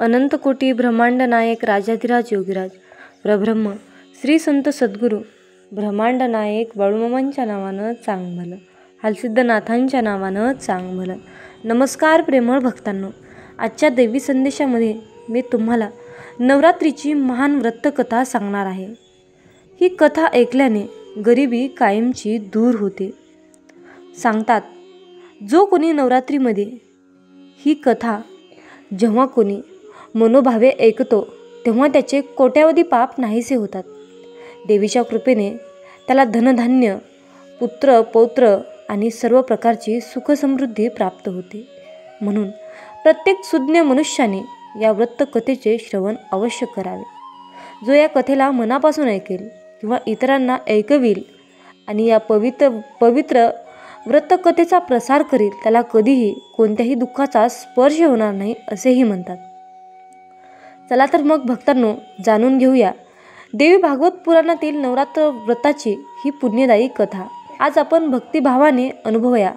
अनंतकोटी ब्रह्मांड नायक राजाधिराज योगीराज प्रब्रह्म श्री संत सद्गुरू ब्रह्मांड नायक बाळूमामांच्या नावानं चांग भलं, हालसिद्धनाथांच्या नावानं चांग भलं. नमस्कार प्रेमळ भक्तांनो, आजच्या दैवी संदेशामध्ये मी तुम्हाला नवरात्रीची महान व्रतकथा सांगणार आहे. ही कथा ऐकल्याने गरिबी कायमची दूर होते. सांगतात, जो कोणी नवरात्रीमध्ये ही कथा जेव्हा कोणी मनोभावे ऐकतो तेव्हा त्याचे कोट्यावधी पाप नाहीसे होतात. देवीच्या कृपेने त्याला धनधान्य, पुत्र पौत्र आणि सर्व प्रकारची सुखसमृद्धी प्राप्त होते. म्हणून प्रत्येक सुज्ञ मनुष्याने या व्रतकथेचे श्रवण अवश्य करावे. जो या कथेला मनापासून ऐकेल किंवा इतरांना ऐकविल आणि या पवित्र व्रतकथेचा प्रसार करील त्याला कधीही कोणत्याही दुःखाचा स्पर्श होणार नाही असेही म्हणतात. चला तर मग भक्तांनो, जाणून घेऊया देवी भागवत पुराणातील नवरात्र व्रताची ही पुण्यदायी कथा. आज आपण भक्तिभावाने अनुभवूया.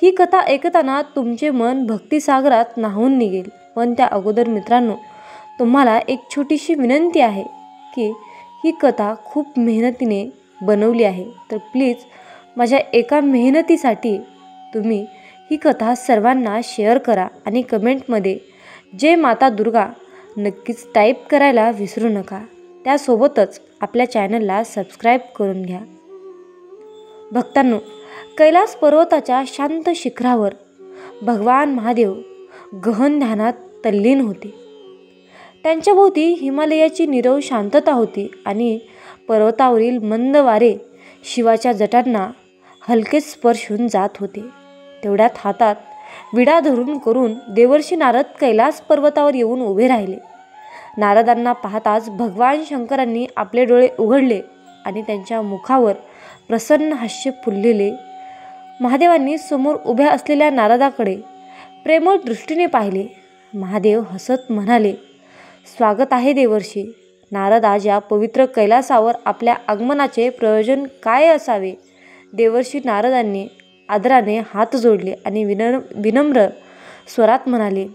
ही कथा ऐकताना तुमचे मन भक्तिसागरात न्हावून निघेल. पण त्या अगोदर मित्रांनो, तुम्हाला एक छोटीशी विनंती आहे की ही कथा खूप मेहनतीने बनवली आहे, तर प्लीज माझ्या एका मेहनतीसाठी तुम्ही ही कथा सर्वांना शेअर करा आणि कमेंटमध्ये जय माता दुर्गा नक्कीच टाईप करायला विसरू नका. त्यासोबतच आपल्या चॅनलला सबस्क्राईब करून घ्या. भक्तांनो, कैलास पर्वताच्या शांत शिखरावर भगवान महादेव गहन ध्यानात तल्लीन होते. त्यांच्या भोवती हिमालयाची नीरव शांतता होती आणि पर्वतावरील मंद वारे शिवाच्या जटांना हलकेच स्पर्शून जात होते. तेवढ्यात हातात विडा धरून करून देवर्षी नारद कैलास पर्वतावर येऊन उभे राहिले. नारदांना पाहताच भगवान शंकरांनी आपले डोळे उघडले आणि त्यांच्या मुखावर प्रसन्न हास्य फुललेले. महादेवांनी समोर उभ्या असलेल्या नारदाकडे प्रेमळ दृष्टीने पाहिले. महादेव हसत म्हणाले, स्वागत आहे देवर्षी. नारद, आज या पवित्र कैलासावर आपल्या आगमनाचे प्रयोजन काय असावे? देवर्षी नारदांनी आदराने हात जोडले आणि विनम्र स्वरात म्हणाले,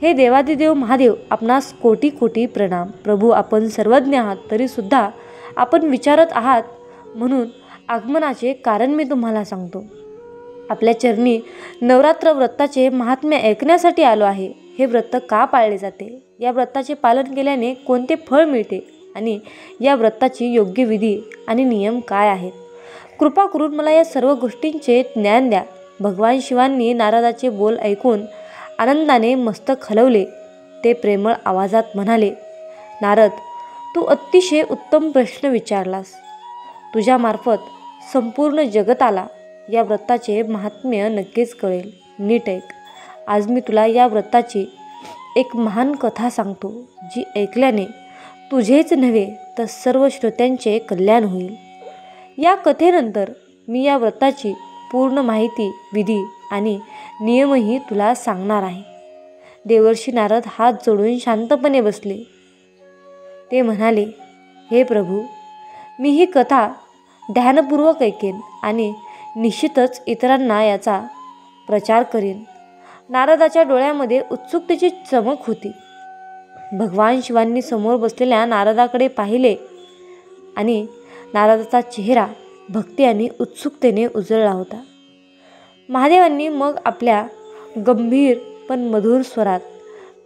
हे देवादिदेव महादेव, आपणास कोटी कोटी प्रणाम. प्रभू, आपण सर्वज्ञ आहात, तरीसुद्धा आपण विचारत आहात म्हणून आगमनाचे कारण मी तुम्हाला सांगतो. आपल्या चरणी नवरात्र व्रताचे महात्म्य ऐकण्यासाठी आलो आहे. हे व्रत का पाळले जाते? या व्रताचे पालन केल्याने कोणते फळ मिळते? आणि या व्रताची योग्य विधी आणि नियम काय आहेत? कृपा करून मला या सर्व गोष्टींचे ज्ञान द्या. भगवान शिवांनी नारदाचे बोल ऐकून आनंदाने मस्तक हलवले. ते प्रेमळ आवाजात म्हणाले, नारद, तू अतिशय उत्तम प्रश्न विचारलास. तुझ्यामार्फत संपूर्ण जगताला या व्रताचे महात्म्य नक्कीच कळेल. नीट ऐक. आज मी तुला या व्रताची एक महान कथा सांगतो, जी ऐकल्याने तुझेच नव्हे तर सर्व श्रोत्यांचे कल्याण होईल. या कथेनंतर मी या व्रताची पूर्ण माहिती, विधी आणि नियमही तुला सांगणार आहे. देवर्षी नारद हात जोडून शांतपणे बसले. ते म्हणाले, हे प्रभू, मी ही कथा ध्यानपूर्वक ऐकेन आणि निश्चितच इतरांना याचा प्रचार करेन. नारदाच्या डोळ्यामध्ये उत्सुकतेची चमक होती. भगवान शिवांनी समोर बसलेल्या नारदाकडे पाहिले आणि नारदाचा चेहरा भक्ती आणि उत्सुकतेने उजळला होता. महादेवांनी मग आपल्या गंभीर पण मधुर स्वरात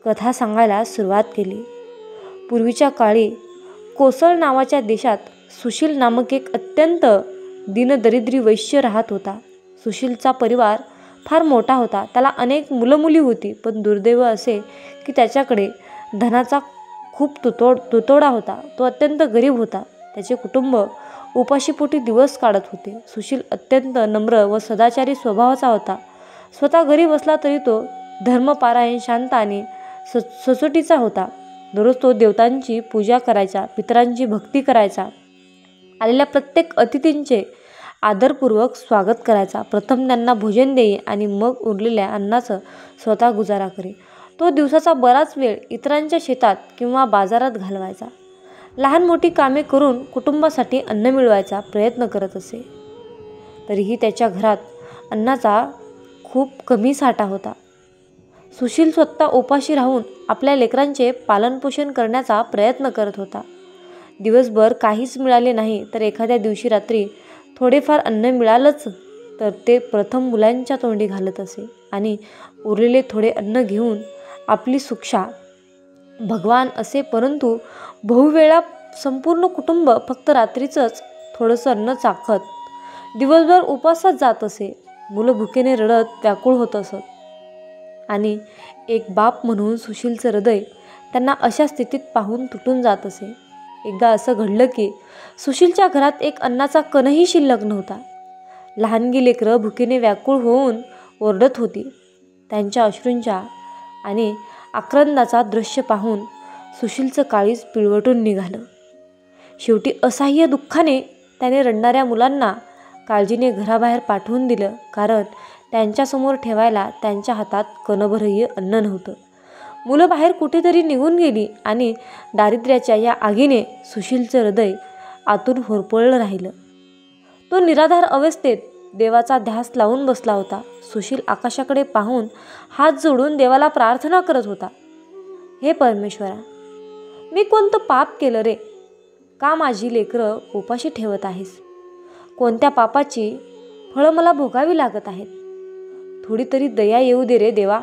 कथा सांगायला सुरुवात केली. पूर्वीच्या काळी कोसळ नावाच्या देशात सुशील नामक एक अत्यंत दीनदरिद्री वैश्य राहत होता. सुशीलचा परिवार फार मोठा होता. त्याला अनेक मुलंमुली होती, पण दुर्दैव असे की त्याच्याकडे धनाचा खूप तुतोडा होता. तो अत्यंत गरीब होता. त्याचे कुटुंब उपाशीपोटी दिवस काढत होते. सुशील अत्यंत नम्र व सदाचारी स्वभावाचा होता. स्वतः गरीब असला तरी तो धर्मपारायण, शांत आणि सचोटीचा होता. दररोज तो देवतांची पूजा करायचा, पितरांची भक्ती करायचा, आलेल्या प्रत्येक अतिथींचे आदरपूर्वक स्वागत करायचा. प्रथम त्यांना भोजन देई आणि मग उरलेल्या अन्नाचं स्वतः गुजारा करी. तो दिवसाचा बराच वेळ इतरांच्या शेतात किंवा बाजारात घालवायचा. लहान मोठी कामे करून कुटुंबासाठी अन्न मिळवायचा प्रयत्न करत असे. तरीही त्याच्या घरात अन्नाचा खूप कमी साठा होता. सुशील स्वतः उपाशी राहून आपल्या लेकरांचे पालनपोषण करण्याचा प्रयत्न करत होता. दिवसभर काहीच मिळाले नाही तर एखाद्या दिवशी रात्री थोडेफार अन्न मिळालंच तर ते प्रथम मुलांच्या तोंडी घालत असे आणि उरलेले थोडे अन्न घेऊन आपली सुक्षा भगवान असे, परंतु बहुवेळा संपूर्ण कुटुंब फक्त रात्रीचंच थोडंसं अन्न चाखत दिवसभर उपासात जात असे. मुलं भुकेने रडत व्याकुळ होत असत आणि एक बाप म्हणून सुशीलचं हृदय त्यांना अशा स्थितीत पाहून तुटून जात असे. एकदा असं घडलं की सुशीलच्या घरात एक अन्नाचा कणही शिल्लक नव्हता. लहानगी लेकरं भुकेने व्याकुळ होऊन ओरडत होती. त्यांच्या अश्रूंच्या आणि आक्रंदाचा दृश्य पाहून सुशीलचं काळीज पिळवटून निघालं. शेवटी असह्य दुःखाने त्याने रडणाऱ्या मुलांना काळजीने घराबाहेर पाठवून दिलं, कारण त्यांच्यासमोर ठेवायला त्यांच्या हातात कणभरही अन्न नव्हतं. मुलं बाहेर कुठेतरी निघून गेली आणि दारिद्र्याच्या या आगीने सुशीलचं हृदय आतून होरपळलं राहिलं. तो निराधार अवस्थेत देवाचा ध्यास लावून बसला होता. सुशील आकाशाकडे पाहून हात जोडून देवाला प्रार्थना करत होता. हे परमेश्वरा, मी कोणतं पाप केलं रे? का माझी लेकरं उपाशी ठेवत आहेस? कोणत्या पापाची फळं मला भोगावी लागत आहेत? थोडी तरी दया येऊ दे रे देवा.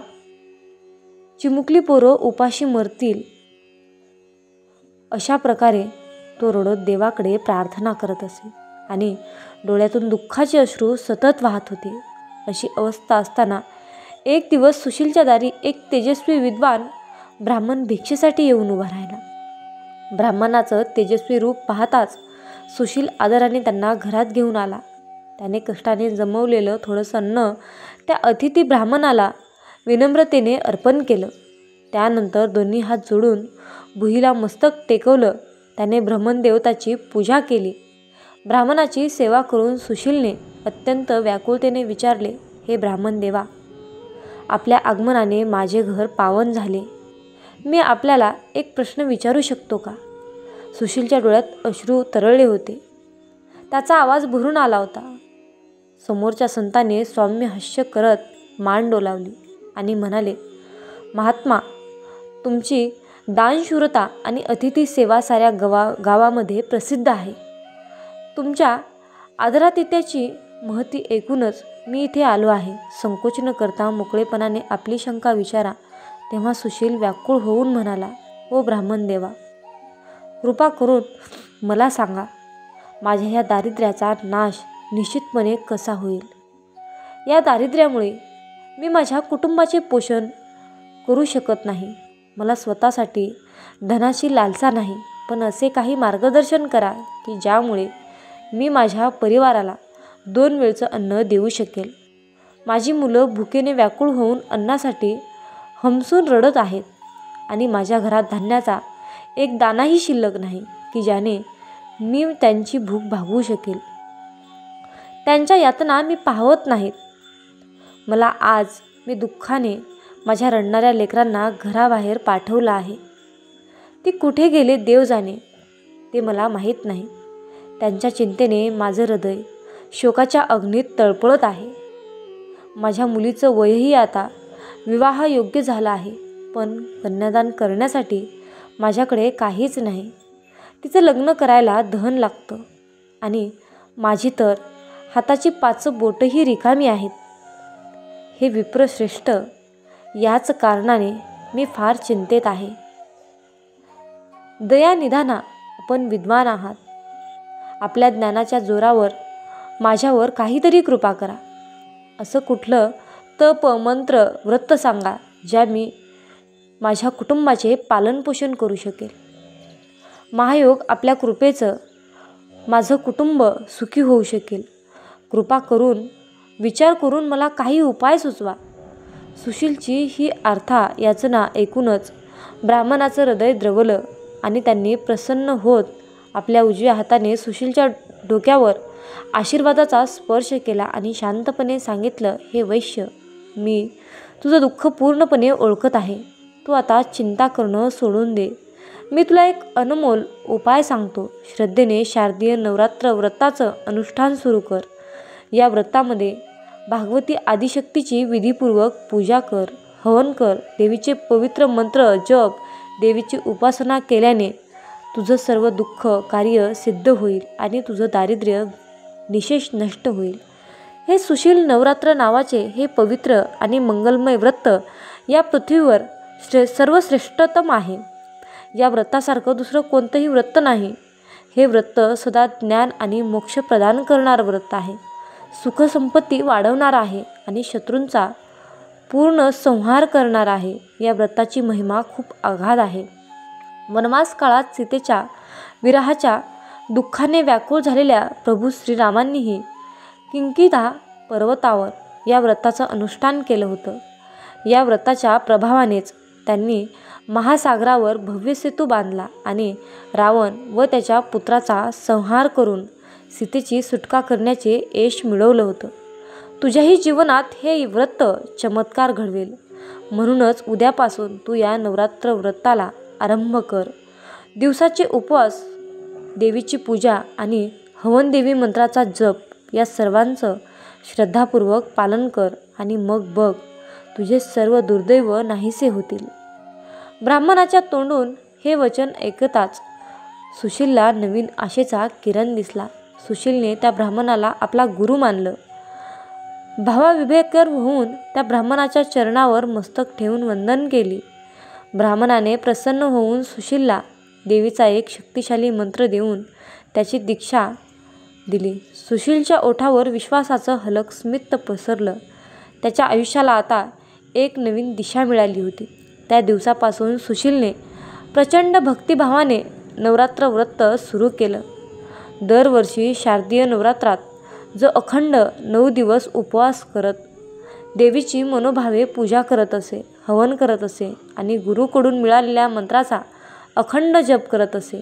चिमुकली पोरं उपाशी मरतील. अशा प्रकारे तो रडत देवाकडे प्रार्थना करत असे आणि डोळ्यातून दुःखाचे अश्रू सतत वाहत होते. अशी अवस्था असताना एक दिवस सुशीलच्या दारी एक तेजस्वी विद्वान ब्राह्मण भिक्षेसाठी येऊन उभा राहिला. ब्राह्मणाचं तेजस्वी रूप पाहताच सुशील आदराने त्यांना घरात घेऊन आला. त्याने कष्टाने जमवलेलं थोडंसं अन्न त्या अतिथी ब्राह्मणाला विनम्रतेने अर्पण केलं. त्यानंतर दोन्ही हात जोडून भुईला मस्तक टेकवलं. त्याने ब्रह्मदेवताची पूजा केली. ब्राह्मणाची सेवा करून सुशीलने अत्यंत व्याकुळतेने विचारले, हे ब्राह्मण देवा, आपल्या आगमनाने माझे घर पावन झाले. मी आपल्याला एक प्रश्न विचारू शकतो का? सुशीलच्या डोळ्यात अश्रू तरळले होते. त्याचा आवाज भरून आला होता. समोरच्या संताने सौम्य हास्य करत मान डोलावली आणि म्हणाले, महात्मा, तुमची दानशूरता आणि अतिथी सेवा साऱ्या गावामध्ये प्रसिद्ध आहे. तुमच्या आदरातिथ्याची महती ऐकूनच मी इथे आलो आहे. संकोच न करता मोकळेपणाने आपली शंका विचारा. तेव्हा सुशील व्याकुळ होऊन म्हणाला, ओ ब्राह्मण देवा, कृपा करून मला सांगा, माझ्या ह्या दारिद्र्याचा नाश निश्चितपणे कसा होईल? या दारिद्र्यामुळे मी माझ्या कुटुंबाचे पोषण करू शकत नाही. मला स्वतःसाठी धनाची लालसा नाही, पण असे काही मार्गदर्शन करा की ज्यामुळे मी माझ्या परिवाराला 2 वेळचं अन्न देऊ शकेल. माझी मुलं भुकेने व्याकुळ होऊन अन्नासाठी हमसून रडत आहेत आणि माझ्या घरात धान्याचा एक दाणाही शिल्लक नाही की ज्याने मी त्यांची भूक भागवू शकेल. त्यांच्या यातना मी पाहत नाहीत. मला आज मी दुःखाने माझ्या रडणाऱ्या लेकरांना घराबाहेर पाठवलं आहे. ती कुठे गेले देव जाणे, ते मला माहीत नाही. त्यांच्या चिंतेने माझं हृदय शोकाच्या अग्नीत तळपळत आहे. माझ्या मुलीचं वयही आता विवाह योग्य झालं आहे, पण कन्यादान करण्यासाठी माझ्याकडे काहीच नाही. तिचं लग्न करायला धन लागतं आणि माझी तर हाताची 5 बोटंही रिकामी आहेत. हे विप्रश्रेष्ठ, याच कारणाने मी फार चिंतेत आहे. दयानिधाना, आपण विद्वान आहात. आपल्या ज्ञानाच्या जोरावर माझ्यावर काहीतरी कृपा करा. असं कुठलं तप, मंत्र, व्रत सांगा ज्या मी माझ्या कुटुंबाचे पालनपोषण करू शकेल. महायोग आपल्या कृपेचं माझं कुटुंब सुखी होऊ शकेल. कृपा करून विचार करून मला काही उपाय सुचवा. सुशीलची ही आर्था याचना ऐकूनच ब्राह्मणाचं हृदय द्रवलं आणि त्यांनी प्रसन्न होत आपल्या उजव्या हाताने सुशीलच्या डोक्यावर आशीर्वादाचा स्पर्श केला आणि शांतपणे सांगितलं, हे वैश्य, मी तुझं दुःख पूर्णपणे ओळखत आहे. तू आता चिंता करणं सोडून दे. मी तुला एक अनमोल उपाय सांगतो. श्रद्धेने शारदीय नवरात्र व्रताचं अनुष्ठान सुरू कर. या व्रतामध्ये भागवती आदिशक्तीची विधीपूर्वक पूजा कर. हवन कर, देवीचे पवित्र मंत्र जप, देवीची उपासना केल्याने तुझं सर्व दुःख कार्य सिद्ध होईल आणि तुझं दारिद्र्य निशेष नष्ट होईल. हे सुशील नवरात्र नावाचे हे पवित्र आणि मंगलमय व्रत या पृथ्वीवर सर्वश्रेष्ठतम आहे. या व्रतासारखं दुसरं कोणतंही व्रत नाही. हे व्रत सदा ज्ञान आणि मोक्ष प्रदान करणारं व्रत आहे. सुखसंपत्ती वाढवणार आहे आणि शत्रूंचा पूर्ण संहार करणार आहे. या व्रताची महिमा खूप अगाध आहे. वनवास काळात सीतेच्या विरहाच्या दुःखाने व्याकुळ झालेल्या प्रभू श्रीरामांनीही किंकिधा पर्वतावर या व्रताचं अनुष्ठान केलं होतं. या व्रताच्या प्रभावानेच त्यांनी महासागरावर भव्य सेतू बांधला आणि रावण व त्याच्या पुत्राचा संहार करून सीतेची सुटका करण्याचे यश मिळवलं होतं. तुझ्याही जीवनात हे व्रत चमत्कार घडवेल. म्हणूनच उद्यापासून तू या नवरात्र व्रताला आरंभ कर. दिवसाचे उपवास, देवीची पूजा आणि हवनदेवी मंत्राचा जप या सर्वांचं श्रद्धापूर्वक पालन कर आणि मग बघ तुझे सर्व दुर्दैव नाहीसे होतील. ब्राह्मणाच्या तोंडून हे वचन ऐकताच सुशीलला नवीन आशेचा किरण दिसला. सुशीलने त्या ब्राह्मणाला आपला गुरु मानलं. भावाविभेकर होऊन त्या ब्राह्मणाच्या चरणावर मस्तक ठेवून वंदन केली. ब्राह्मणाने प्रसन्न होऊन सुशीलला देवीचा एक शक्तिशाली मंत्र देऊन त्याची दीक्षा दिली. सुशीलच्या ओठावर विश्वासाचं हलक स्मित पसरलं. त्याच्या आयुष्याला आता एक नवीन दिशा मिळाली होती. त्या दिवसापासून सुशीलने प्रचंड भक्तिभावाने नवरात्र व्रत सुरू केलं. दरवर्षी शारदीय नवरात्रात जो अखंड 9 दिवस उपवास करत देवीची मनोभावे पूजा करत असे, हवन करत असे आणि गुरुकडून मिळालेल्या मंत्राचा अखंड जप करत असे,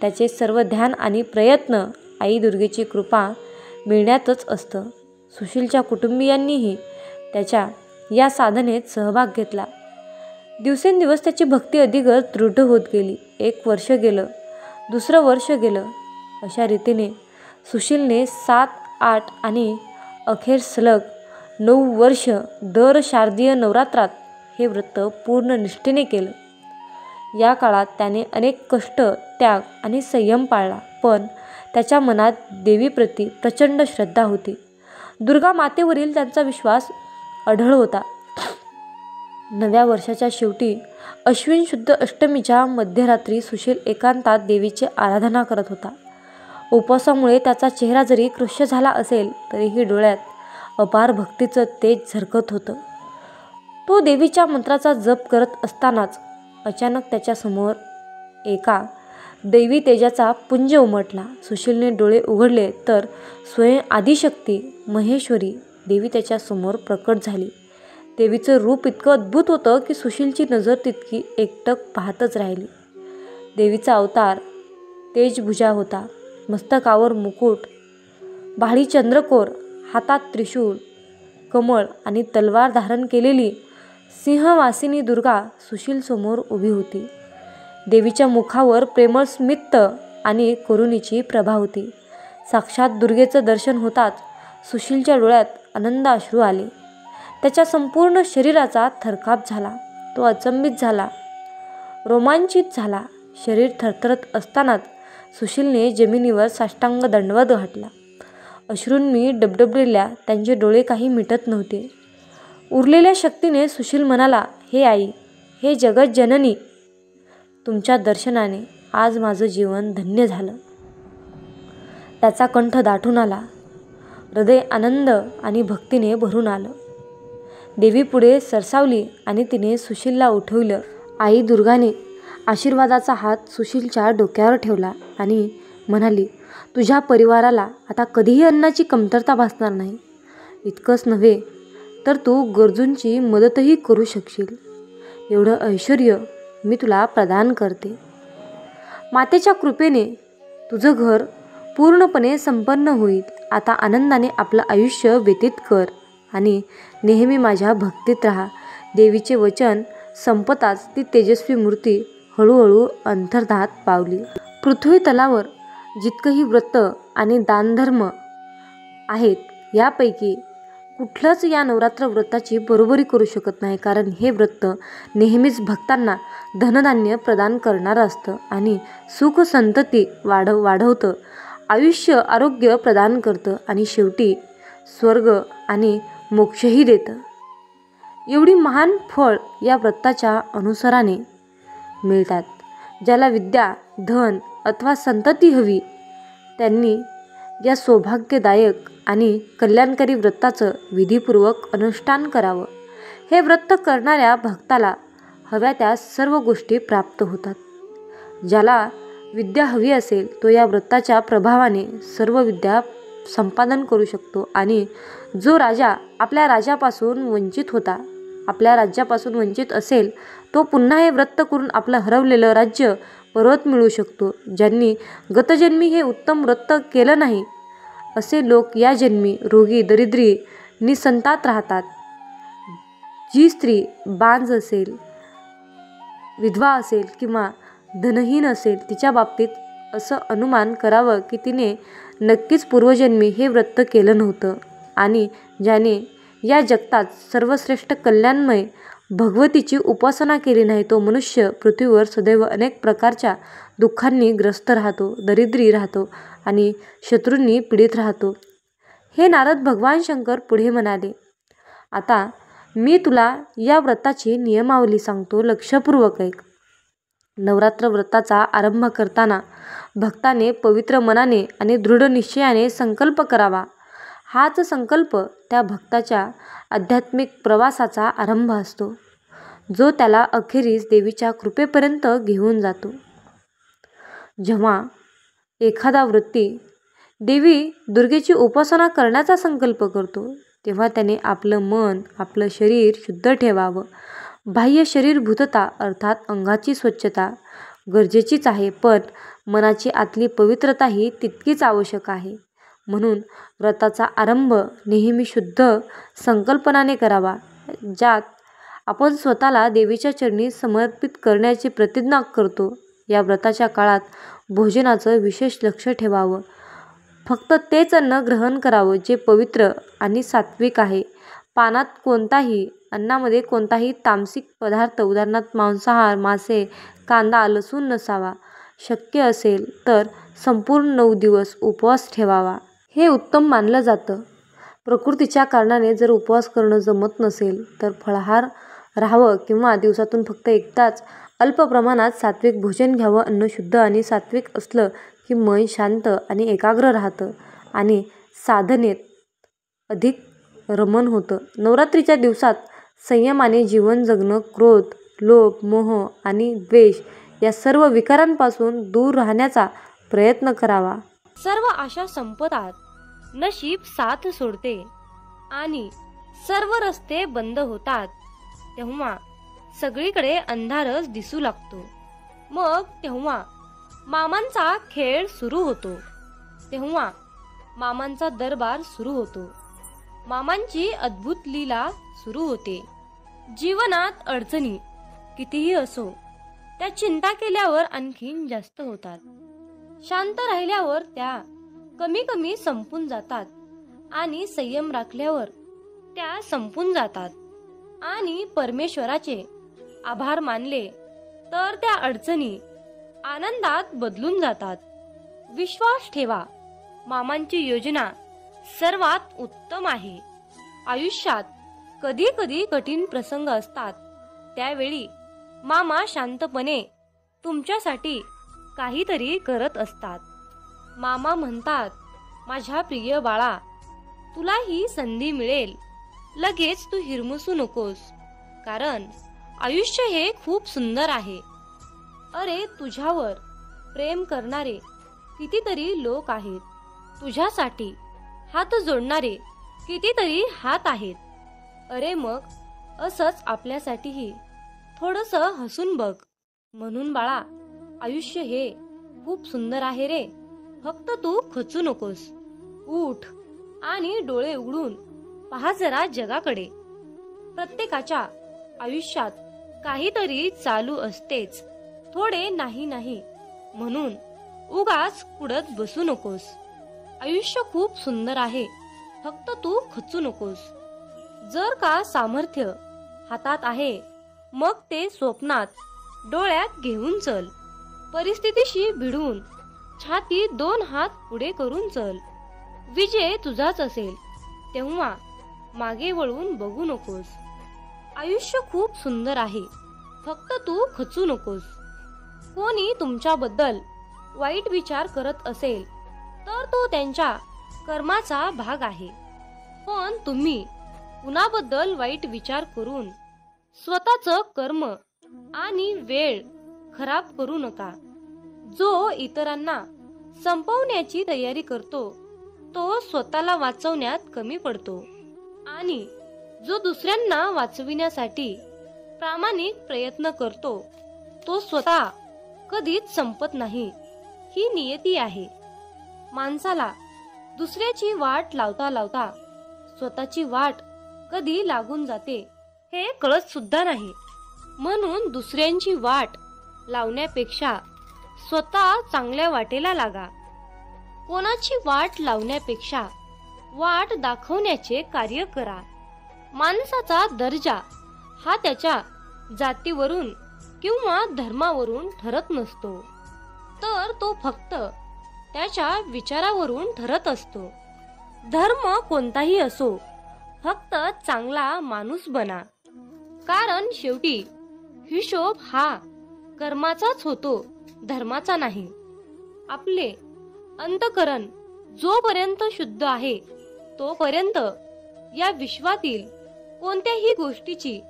त्याचे सर्व ध्यान आणि प्रयत्न आई दुर्गेची कृपा मिळण्यातच असतं. सुशीलच्या कुटुंबियांनीही त्याच्या या साधनेत सहभाग घेतला. दिवसेंदिवस त्याची भक्ती अधिकच दृढ होत गेली. 1 वर्ष गेलं, दुसरं वर्ष गेलं. अशा रीतीने सुशीलने 7, 8 आणि अखेर सलग 9 वर्ष दर शारदीय नवरात्रात हे व्रत पूर्ण निष्ठेने केलं. या काळात त्याने अनेक कष्ट, त्याग आणि संयम पाळला, पण त्याच्या मनात देवीप्रती प्रचंड श्रद्धा होती. दुर्गा मातेवरील त्यांचा विश्वास अढळ होता. नव्या वर्षाच्या शेवटी अश्विन शुद्ध अष्टमीच्या मध्यरात्री सुशील एकांतात देवीची आराधना करत होता. उपवासामुळे त्याचा चेहरा जरी कृश झाला असेल तरीही डोळ्यात अपार भक्तीचं तेज झरकत होतं. तो देवीच्या मंत्राचा जप करत असतानाच अचानक त्याच्यासमोर एका दैवी तेजाचा पुंज उमटला. सुशीलने डोळे उघडले तर स्वयं आदिशक्ती महेश्वरी देवी त्याच्यासमोर प्रकट झाली. देवीचं रूप इतकं अद्भुत होतं की सुशीलची नजर तितकी एकटक पाहतच राहिली. देवीचा अवतार तेजभुजा होता. मस्तकावर मुकुट, भाळी चंद्रकोर, हातात त्रिशूळ, कमळ आणि तलवार धारण केलेली सिंहवासिनी दुर्गा सुशीलसमोर उभी होती. देवीच्या मुखावर प्रेमळ स्मित आणि करुणेची प्रभा होती. साक्षात दुर्गेचं दर्शन होताच सुशीलच्या डोळ्यात आनंद अश्रू आले. त्याच्या संपूर्ण शरीराचा थरकाप झाला. तो अचंबित झाला, रोमांचित झाला. शरीर थरथरत असतानाच सुशीलने जमिनीवर साष्टांग दंडवत घातला. अश्रूंनी डबडबलेल्या त्यांचे डोळे काही मिटत नव्हते. उरलेल्या शक्तीने सुशील म्हणाला, हे आई, हे जगत जननी, तुमच्या दर्शनाने आज माझं जीवन धन्य झालं. त्याचा कंठ दाटून आला. हृदय आनंद आणि भक्तीने भरून आलं. देवी पुढे सरसावली आणि तिने सुशीलला उठवलं. आई दुर्गाने आशीर्वादाचा हात सुशीलच्या डोक्यावर ठेवला आणि म्हणाली, तुझ्या परिवाराला आता कधीही अन्नाची कमतरता भासणार नाही. इतकंच नव्हे तर तू गरजूंची मदतही करू शकशील. एवढं ऐश्वर्य मी तुला प्रदान करते. मातेच्या कृपेने तुझं घर पूर्णपणे संपन्न होईल. आता आनंदाने आपलं आयुष्य व्यतीत कर आणि नेहमी माझ्या भक्तीत राहा. देवीचे वचन संपताच ती तेजस्वी मूर्ती हळूहळू अंतर्धात पावली. पृथ्वी तलावर जितकंही व्रत आणि दानधर्म आहेत यापैकी कुठलंच या नवरात्र व्रताची बरोबरी करू शकत नाही, कारण हे व्रत नेहमीच भक्तांना धनधान्य प्रदान करणारं असतं आणि सुख संतती वाढवतं, आयुष्य आरोग्य प्रदान करतं आणि शेवटी स्वर्ग आणि मोक्षही देतं. एवढी महान फळ या व्रताच्या अनुसाराने मिळतात. ज्याला विद्या, धन अथवा संतती हवी त्यांनी या सौभाग्यदायक आणि कल्याणकारी व्रताचं विधीपूर्वक अनुष्ठान करावं. हे व्रत करणाऱ्या भक्ताला हव्या त्या सर्व गोष्टी प्राप्त होतात. ज्याला विद्या हवी असेल तो या व्रताच्या प्रभावाने सर्व विद्या संपादन करू शकतो आणि जो राजा आपल्या राज्यापासून वंचित असेल तो पुन्हा हे व्रत करून आपलं हरवलेलं राज्य परत मिळवू शकतो. ज्यांनी गतजन्मी हे उत्तम व्रत केलं नाही असे लोक या जन्मी रोगी, दरिद्री, निसंतान राहतात. जी स्त्री बांज असेल, विधवा असेल किंवा धनहीन असेल तिच्या बाबतीत असं अनुमान करावं की तिने नक्कीच पूर्वजन्मी हे व्रत केलं नव्हतं. आणि ज्याने या जगतात सर्वश्रेष्ठ कल्याणमय भगवतीची उपासना केली नाही तो मनुष्य पृथ्वीवर सदैव अनेक प्रकारच्या दुःखांनी ग्रस्त राहतो, दरिद्री राहतो आणि शत्रूंनी पीडित राहतो. हे नारद भगवान शंकर पुढे म्हणाले, आता मी तुला या व्रताची नियमावली सांगतो, लक्षपूर्वक ऐक. नवरात्र व्रताचा आरंभ करताना भक्ताने पवित्र मनाने आणि दृढ निश्चयाने संकल्प करावा. हाच संकल्प त्या भक्ताच्या आध्यात्मिक प्रवासाचा आरंभ असतो, जो त्याला अखेरीस देवीच्या कृपेपर्यंत घेऊन जातो. जेव्हा एखादा व्रती देवी दुर्गेची उपासना करण्याचा संकल्प करतो तेव्हा त्याने आपलं मन, आपलं शरीर शुद्ध ठेवावं. बाह्य शरीरभूतता अर्थात अंगाची स्वच्छता गरजेचीच आहे, पण मनाची आतली पवित्रताही तितकीच आवश्यक आहे. म्हणून व्रताचा आरंभ नेहमी शुद्ध संकल्पनाने करावा, ज्यात आपण स्वतःला देवीच्या चरणी समर्पित करण्याची प्रतिज्ञा करतो. या व्रताच्या काळात भोजनाचं विशेष लक्ष ठेवावं. फक्त तेच अन्न ग्रहण करावं जे पवित्र आणि सात्विक आहे. अन्नामध्ये कोणताही तामसिक पदार्थ उदाहरणार्थ मांसाहार, मासे, कांदा, लसूण नसावा. शक्य असेल तर संपूर्ण 9 दिवस उपवास ठेवावा. हे उत्तम मानलं जातं. प्रकृतीच्या कारणाने जर उपवास करणं जमत नसेल तर फळाहार राहावं किंवा दिवसातून फक्त एकदाच अल्प प्रमाणात सात्विक भोजन घ्यावं. अन्न शुद्ध आणि सात्विक असलं की मन शांत आणि एकाग्र राहतं आणि साधनेत अधिक रमण होतं. नवरात्रीच्या दिवसात संयमाने जीवन जगणं, क्रोध, लोभ, मोह आणि द्वेष या सर्व विकारांपासून दूर राहण्याचा प्रयत्न करावा. सर्व आशा संपतात, नशीब साथ सोडते आणि सर्व रस्ते बंद होतात तेव्हा सगळीकडे अंधारच दिसू लागतो. मग तेव्हा मामांचा खेळ सुरू होतो. तेव्हा मामांचा दरबार सुरू होतो. मामांची अद्भुत लीला सुरू होते. जीवनात अडचणी कितीही असो त्या चिंता केल्यावर आणखीन जास्त होतात. शांत राहिल्यावर त्या कमी कमी संपून जातात आणि संयम राखल्यावर त्या संपून जातात. आणि परमेश्वराचे आभार मानले तर त्या अडचणी आनंदात बदलून जातात. विश्वास ठेवा, मामांची योजना सर्वात उत्तम आहे. आयुष्यात कधी कधी कठीण प्रसंग असतात, त्यावेळी मामा शांतपणे तुमच्यासाठी काहीतरी करत असतात. मामा म्हणतात, माझ्या प्रिय बाळा, तुला ही संधी मिळेल, लगेच तू हिरमुसू नकोस, कारण आयुष्य हे खूप सुंदर आहे. अरे, तुझ्यावर प्रेम करणारे कितीतरी लोक आहेत. तुझ्यासाठी हात जोडणारे कितीतरी हात आहेत. अरे, मग असंच आपल्यासाठीही थोडंसं हसून बघ. म्हणून बाळा, आयुष्य हे खूप सुंदर आहे रे. फक्त तू खचू नकोस. उठ आणि डोळे उघडून पहा जरा जगाकडे. प्रत्येकाच्या आयुष्यात काहीतरी चालू असतेच. थोडे नाही म्हणून उगाच कुडत बसू नकोस. आयुष्य खूप सुंदर आहे, फक्त तू खचू नकोस. जर का सामर्थ्य हातात आहे, मग ते स्वप्नात डोळ्यात घेऊन चल. परिस्थितीशी भिडून छाती 2 हात पुढे करून चल. विजय तुझाच असेल तेव्हा मागे वळून बघू नकोस. आयुष्य खूप सुंदर आहे, फक्त तू खचू नकोस. कोणी तुमच्याबद्दल वाईट विचार करत असेल तर तो त्यांच्या कर्माचा भाग आहे. पण तुम्ही कुणाबद्दल वाईट विचार करून स्वतःचं कर्म आणि वेळ खराब करू नका. जो इतरांना संपवण्याची तयारी करतो तो स्वतःला वाचवण्यात कमी पडतो, आणि जो दुसऱ्यांना वाचविण्यासाठी प्रामाणिक प्रयत्न करतो तो स्वतः कधीच संपत नाही. ही नियती आहे. माणसाला दुसऱ्याची वाट लावता लावता स्वतःची वाट कधी लागून जाते हे कळत सुद्धा नाही. म्हणून दुसऱ्यांची वाट लावण्यापेक्षा स्वतः चांगल्या वाटेला लागा. कोणाची वाट लावण्यापेक्षा वाट दाखवण्याचे कार्य करा. माणसाचा दर्जा हा त्याच्या जातीवरून किंवा धर्मावरून ठरत नसतो, तर तो फक्त त्याच्या विचारावरून ठरत असतो. धर्म कोणताही असो, फक्त चांगला माणूस बना. कारण शेवटी हिशोब हा कर्माचाच होतो, धर्माचा नाही. आपले अंतःकरण जोपर्यंत शुद्ध आहे तोपर्यंत या विश्वातील कोणत्याही गोष्टीची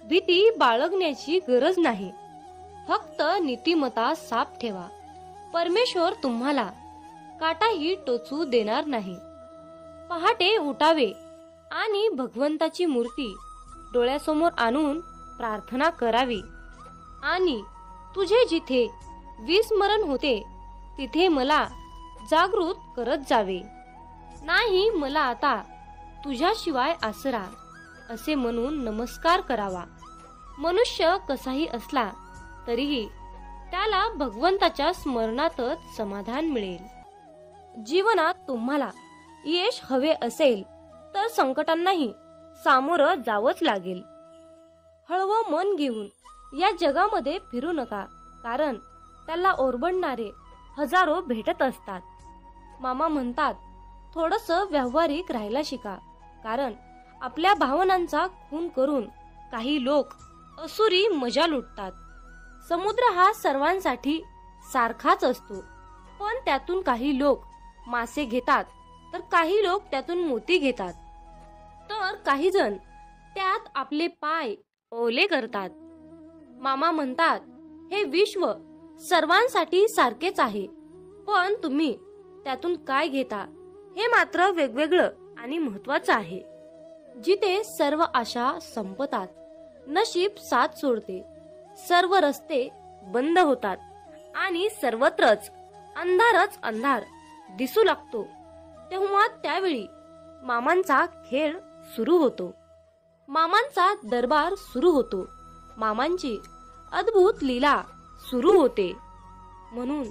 भीती बाळगण्याची गरज नाही. फक्त नीतिमत्ता साफ ठेवा. परमेश्वर तुम्हाला काटाही टोचू देणार नाही. पहाटे उठावे आणि भगवंताची मूर्ती डोळ्यासमोर आणून प्रार्थना करावी, आणि तुझे जिथे विस्मरण होते तिथे मला जागृत करत जावे. नाही मला आता तुझ्याशिवाय आसरा असे म्हणून नमस्कार करावा. मनुष्य कसाही असला तरीही त्याला भगवंताच्या स्मरणातच समाधान मिळेल. जीवनात तुम्हाला यश हवे असेल तर संकटांनाही सामोरं जावंच लागेल. हळवं मन घेऊन या जगामध्ये फिरू नका, कारण त्याला ओरबडणारे हजारो भेटत असतात. मामा म्हणतात, थोडंसं व्यावहारिक राहायला शिका, कारण आपल्या भावनांचा खून करून काही लोक असुरी मजा लुटतात. समुद्र हा सर्वांसाठी सारखाच असतो, पण त्यातून काही लोक मासे घेतात तर काही लोक त्यातून मोती घेतात, तर काही जण त्यात आपले पाय ओले करतात. मामा म्हणतात, हे विश्व सर्वांसाठी सारखेच आहे, पण तुम्ही त्यातून काय घेता हे मात्र वेगवेगळं आणि महत्वाचं आहे. जिथे सर्व आशा संपतात, नशीब साथ सोडते, सर्व रस्ते बंद होतात आणि सर्वत्रच अंधारच अंधार दिसू लागतो, तेव्हा त्यावेळी मामांचा खेळ सुरू होतो. मामांचा दरबार सुरू होतो. मामांची अद्भुत लीला सुरू होते. म्हणून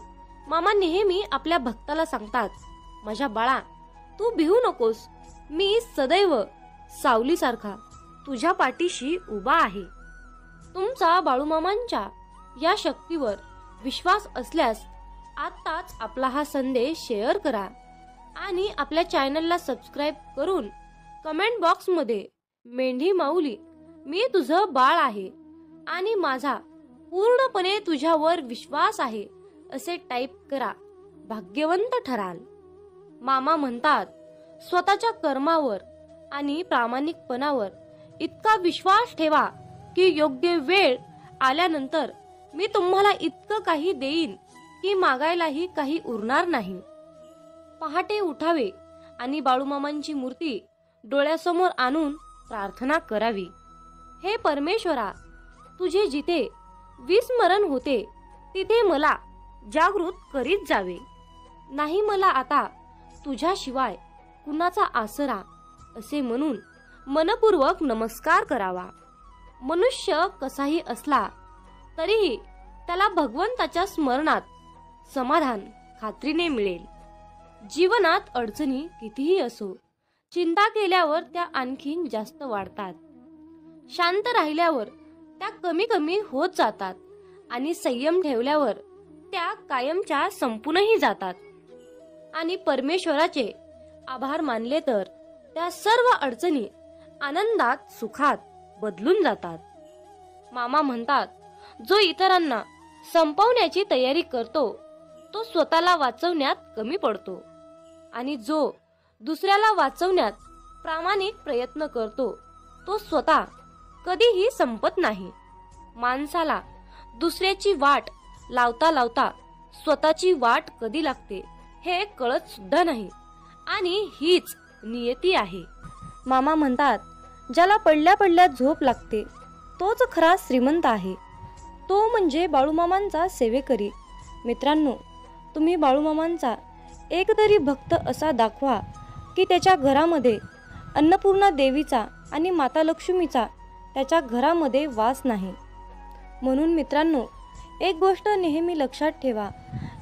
मामा नेहमी आपल्या भक्ताला सांगतात, माझ्या बाळा तू भिवू नकोस, मी सदैव सावलीसारखा तुझ्या पाठीशी उभा आहे. तुमचा बाळूमामांच्या या शक्तीवर विश्वास असल्यास आत्ताच आपला हा संदेश शेअर करा आणि आपल्या चॅनलला सबस्क्राईब करून कमेंट बॉक्समध्ये मेंढी माऊली मी तुझं बाळ आहे आणि माझा पूर्णपणे तुझ्यावर विश्वास आहे असे टाईप करा. भाग्यवंत ठराल. मामा म्हणतात, स्वतःच्या कर्मावर आणि प्रामाणिकपणावर इतका विश्वास ठेवा की योग्य वेळ आल्यानंतर मी तुम्हाला इतकं काही देईन की मागायलाही काही उरणार नाही. पहाटे उठावे आणि बाळूमामांची मूर्ती डोळ्यासमोर आणून प्रार्थना करावी. हे परमेश्वरा, तुझे जिथे विस्मरण होते तिथे मला जागृत करीत जावे. नाही मला आता तुझ्याशिवाय कुणाचा आसरा असे म्हणून मनपूर्वक नमस्कार करावा. मनुष्य कसाही असला तरीही त्याला भगवंताच्या स्मरणात समाधान खात्रीने मिळेल. जीवनात अडचणी कितीही असो चिंता केल्यावर त्या आणखीन जास्त वाढतात. शांत राहिल्यावर त्या कमी कमी होत जातात आणि संयम ठेवल्यावर त्या कायमच्या संपूनही जातात. आणि परमेश्वराचे आभार मानले तर त्या सर्व अडचणी आनंदात सुखात बदलून जातात. मामा म्हणतात, जो इतरांना संपवण्याची तयारी करतो तो स्वतःला वाचवण्यात कमी पडतो आणि जो दुसऱ्याला वाचवण्यात प्रामाणिक प्रयत्न करतो तो स्वतः कधीही संपत नाही. माणसाला दुसऱ्याची वाट लावता लावता स्वतःची वाट कधी लागते हे कळत सुद्धा नाही आणि हीच नियती आहे. मामा म्हणतात, ज्याला पडल्या पडल्या झोप लागते तोच खरा श्रीमंत आहे. तो म्हणजे बाळूमामांचा सेवेकरी. मित्रांनो, तुम्ही बाळूमामांचा एक तरी भक्त असा दाखवा की त्याच्या घरामध्ये अन्नपूर्णा देवीचा आणि माता लक्ष्मीचा त्याच्या घरामध्ये वास नाही. म्हणून मित्रांनो, एक गोष्ट नेहमी लक्षात ठेवा,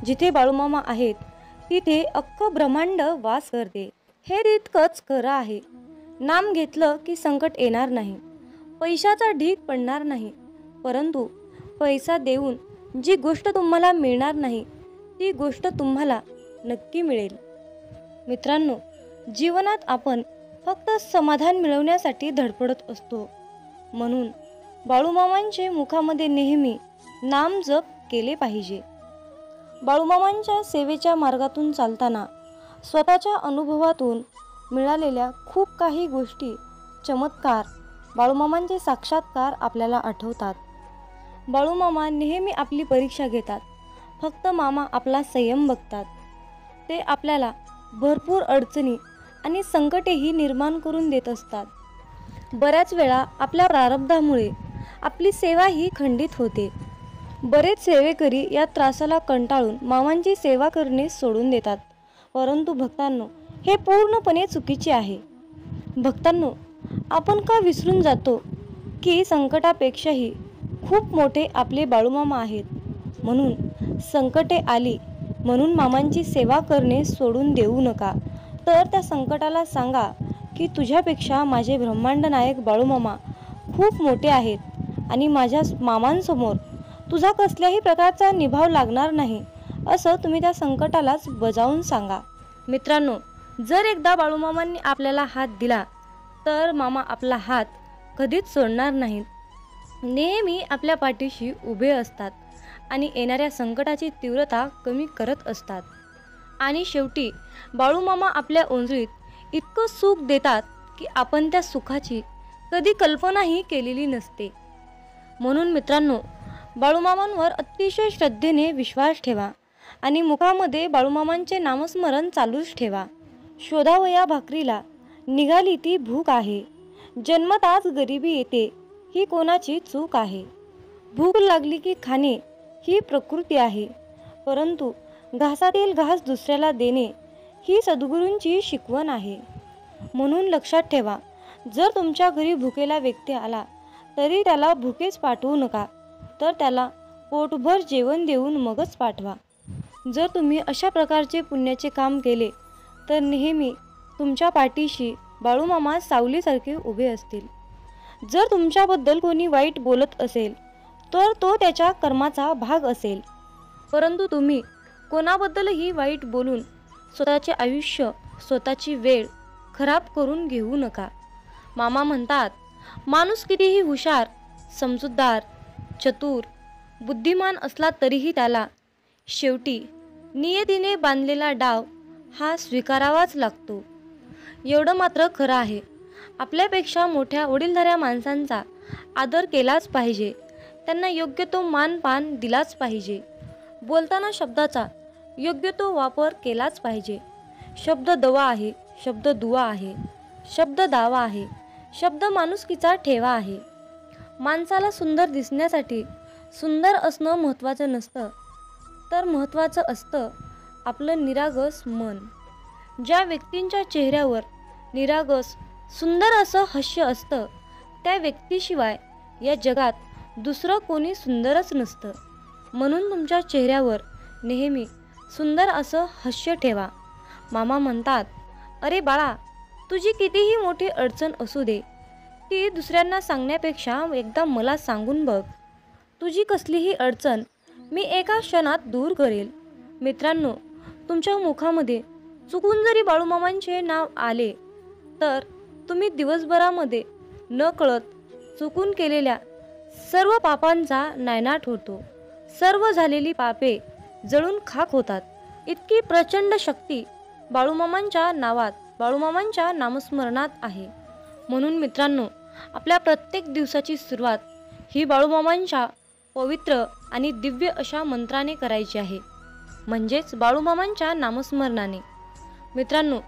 जिथे बाळूमामा आहेत तिथे अख्खं ब्रह्मांड वास करते. हे तितकंच खरं आहे. नाम घेतलं की संकट येणार नाही, पैशाचा ढीग पडणार नाही, परंतु पैसा देऊन जी गोष्ट तुम्हाला मिळणार नाही ती गोष्ट तुम्हाला नक्की मिळेल. मित्रांनो, जीवनात आपण फक्त समाधान मिळवण्यासाठी धडपडत असतो. म्हणून बाळूमामांचे मुखामध्ये नेहमी नाम जप केले पाहिजे. बाळूमामांच्या सेवेच्या मार्गातून चालताना स्वतःच्या अनुभवातून मिळालेल्या खूप काही गोष्टी, चमत्कार, बाळूमामांचे साक्षात्कार आपल्याला आठवतात. बाळूमामा नेहमी आपली परीक्षा घेतात. फक्त मामा आपला संयम बघतात. ते आपल्याला भरपूर अडचणी आणि संकटेही निर्माण करून देत असतात. बऱ्याच वेळा आपल्या प्रारब्धामुळे आपली सेवा ही खंडित होते. बरेच सेवेकरी या त्रासाला कंटाळून मामांची सेवा करणे सोडून देतात. परंतु भक्तांनो, हे पूर्णपणे चुकीचे आहे. भक्तांनो, आपण का विसरून जातो की संकटापेक्षाही खूप मोठे आपले बाळूमामा आहेत. म्हणून संकटे आली म्हणून मामांची सेवा करणे सोडून देऊ नका. तर त्या संकटाला सांगा की तुझ्यापेक्षा माझे ब्रह्मांड नायक बाळूमामा खूप मोठे आहेत आणि माझ्या मामांसमोर तुझा कसल्याही प्रकारचा निभाव लागणार नाही, असं तुम्ही त्या संकटालाच बजावून सांगा. मित्रांनो, जर एकदा बाळूमामांनी आपल्याला हात दिला तर मामा आपला हात कधीच सोडणार नाहीत. नेहमी आपल्या पाठीशी उभे असतात आणि येणाऱ्या संकटाची तीव्रता कमी करत असतात. आणि शेवटी बाळूमामा आपल्या ओंजळीत इतकं सुख देतात की आपण त्या सुखाची कधी कल्पनाही केलेली नसते. म्हणून मित्रांनो, बाळूमामांवर अतिशय श्रद्धेने विश्वास ठेवा आणि मुखामध्ये बाळूमामांचे नामस्मरण चालूच ठेवा. शोधावया भाकरीला निघाली ती भूक आहे, जन्मताच गरिबी येते ही कोणाची चूक आहे. भूक लागली की खाणे ही प्रकृती आहे, परंतु घासातील घास दुसऱ्याला देणे ही सद्गुरूंची शिकवण आहे. म्हणून लक्षात ठेवा, जर तुमच्या घरी भुकेला व्यक्ती आला तरी त्याला भुकेच पाठवू नका, तर त्याला पोटभर जेवण देऊन मगच पाठवा. जर तुम्ही अशा प्रकारचे पुण्याचे काम केले तर नेहमी तुमच्या पाठीशी बाळूमामा सावलीसारखे उभे असतील. जर तुमच्याबद्दल कोणी वाईट बोलत असेल तर तो त्याच्या कर्माचा भाग असेल, परंतु तुम्ही कोणाबद्दलही वाईट बोलून स्वतःचे आयुष्य, स्वतःची वेळ खराब करून घेऊ नका. मामा म्हणतात, माणूस कितीही हुशार, समजूतदार, चतुर, बुद्धिमान असला तरीही त्याला शेवटी नियतीने बांधलेला डाव हा स्वीकारावाच लागतो. एवढं मात्र खरं आहे, आपल्यापेक्षा मोठ्या वडीलधाऱ्या माणसांचा आदर केलाच पाहिजे. त्यांना योग्य तो मानपान दिलाच पाहिजे. बोलताना शब्दाचा योग्य तो वापर केलाच पाहिजे. शब्द दवा आहे, शब्द दुवा आहे, शब्द दावा आहे, शब्द माणुसकीचा ठेवा आहे. माणसाला सुंदर दिसण्यासाठी सुंदर असणं महत्त्वाचं नसतं, तर महत्त्वाचं असतं आपलं निरागस मन. ज्या व्यक्तींच्या चेहऱ्यावर निरागस सुंदर असं हास्य असतं त्या व्यक्तीशिवाय या जगात दुसरं कोणी सुंदरच नसतं. म्हणून तुमच्या चेहऱ्यावर नेहमी सुंदर असं हास्य ठेवा. मामा म्हणतात, अरे बाळा, तुझी कितीही मोठी अडचण असू दे, ती दुसऱ्यांना सांगण्यापेक्षा एकदा मला सांगून बघ. तुझी कसलीही अडचण मी एका क्षणात दूर करेल. मित्रांनो, तुमच्या मुखामध्ये चुकून जरी बाळूमामांचे नाव आले तर तुम्ही दिवसभरामध्ये नकळत चुकून केलेल्या सर्व पापांचा नायनाट होतो. सर्व झालेली पापे जळून खाक होतात. इतकी प्रचंड शक्ती बाळूमामांच्या नावात, बाळूमामांच्या नामस्मरणात आहे. म्हणून मित्रांनो, आपल्या प्रत्येक दिवसाची सुरुवात ही बाळूमामांच्या पवित्र आणि दिव्य अशा मंत्राने करायची आहे, म्हणजेच बाळूमामांच्या नामस्मरणाने. मित्रांनो,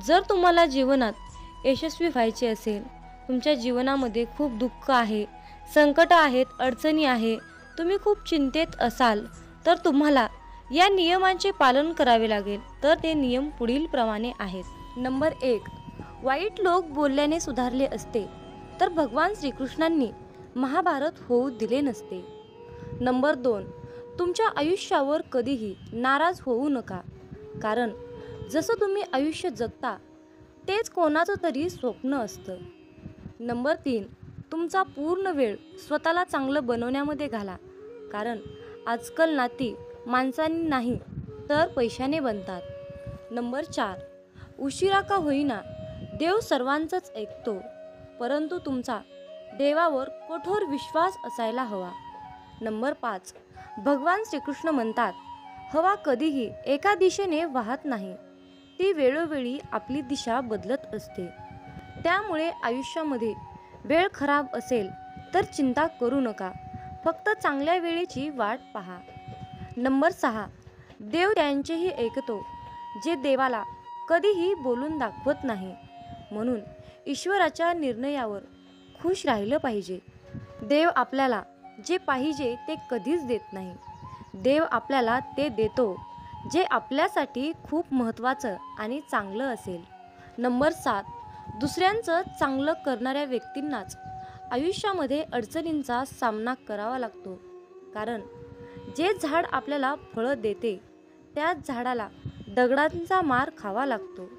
जर तुम्हाला जीवनात यशस्वी व्हायचे असेल, तुमच्या जीवनामध्ये खूप दुःख आहे, संकट आहेत, अडचणी आहे, तुम्ही खूप चिंतेत असाल, तर तुम्हाला या नियमांचे पालन करावे लागेल. तर ते नियम पुढील प्रमाणे आहेत. नंबर 1, वाईट लोक बोलल्याने सुधारले असते तर भगवान श्रीकृष्णांनी महाभारत होऊ दिले नसते. नंबर 2, तुमच्या आयुष्यावर कधीही नाराज होऊ नका, कारण जसं तुम्ही आयुष्य जगता तेच कोणाचं तरी स्वप्न असतं. नंबर 3, तुमचा पूर्ण वेळ स्वतःला चांगलं बनवण्यामध्ये घाला, कारण आजकाल नाती माणसांनी नाही तर पैशाने बनतात. नंबर 4, उशिरा का होईना देव सर्वांचंच ऐकतो, परंतु तुमचा देवावर कठोर विश्वास असायला हवा. नंबर 5, भगवान श्रीकृष्ण म्हणतात, हवा कधीही एका दिशेने वाहत नाही, ती वेळोवेळी आपली दिशा बदलत असते. त्यामुळे आयुष्यामध्ये वेळ खराब असेल तर चिंता करू नका, फक्त चांगल्या वेळेची वाट पहा. नंबर 6, देव त्यांचेही ऐकतो जे देवाला कधीही बोलून दाखवत नाही. म्हणून ईश्वराच्या निर्णयावर खुश राहिलं पाहिजे. देव आपल्याला जे पाहिजे ते कधीच देत नाही. देव आपल्याला ते देतो जे आपल्यासाठी खूप महत्त्वाचं आणि चांगलं असेल. नंबर 7, दुसऱ्यांचं चांगलं करणाऱ्या व्यक्तींनाच आयुष्यामध्ये अडचणींचा सामना करावा लागतो, कारण जे झाड आपल्याला फळं देते त्याच झाडाला दगडांचा मार खावा लागतो.